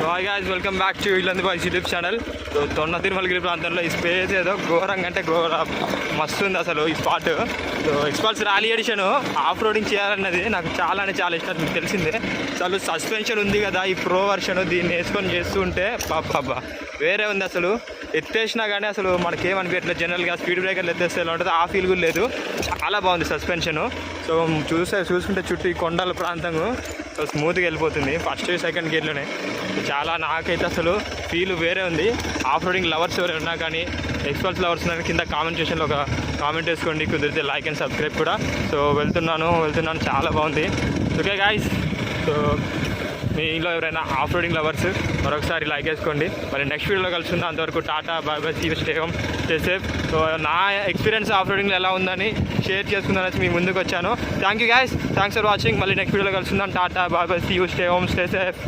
Hi guys, welcome back to Illandi boys YouTube channel. Thonda Tirumalagiri ప్రాంతంలో ఈ space ఏదో ఘోరంగా అంటే మస్తు ఉంది అసలు ఈ spot. XPulse rally edition off roading చేయాలన్నది నాకు చాలా అంటే చాలా ఇష్టం. మీకు తెలిసిందే, అసలు సస్పెన్షన్ ఉంది కదా ఈ ప్రో వర్షన్, దీన్ని వేసుకొని చేస్తూ ఉంటే బాబా వేరే ఉంది. అసలు ఎత్తేసినా కానీ అసలు మనకేమనిపించట్లేదు. జనరల్గా స్పీడ్ బ్రేకర్లు ఎత్తేస్తే ఎలా ఉంటుంది ఆ ఫీల్ కూడా లేదు. చాలా బాగుంది సస్పెన్షను. సో చూసుకుంటే చుట్టూ ఈ కొండల ప్రాంతం స్మూత్గా వెళ్ళిపోతుంది ఫస్ట్ సెకండ్ గేర్లోనే. చాలా నాకైతే అసలు ఫీల్ వేరే ఉంది. ఆఫ్ రోడింగ్ లవర్స్ ఎవరు ఉన్నా కానీ, ఎక్స్పల్స్ లవర్స్ ఉన్నా కింద కామెంట్ సెక్షన్లో ఒక కామెంట్ వేసుకోండి, కుదిరితే లైక్ అండ్ సబ్స్క్రైబ్ కూడా. సో వెళ్తున్నాను చాలా బాగుంది. ఓకే గాయ్స్, సో మీలో ఎవరైనా ఆఫ్ రోడింగ్ లవర్స్ మరొకసారి లైక్ వేసుకోండి. మరి నెక్స్ట్ వీడియోలో కలుసుకుందాం. అంతవరకు tata, bye bye, see you, stay home, stay safe. So నా ఎక్స్పీరియన్స్ ఆఫ్ రోడింగ్లో ఎలా ఉందని షేర్ చేసుకుందానని మీ ముందుకు వచ్చాను. Thank you guys, thanks for watching. మళ్ళీ నెక్స్ట్ వీడియోలో కలుసుకుందాం. Tata, bye bye, see you, stay home, stay safe.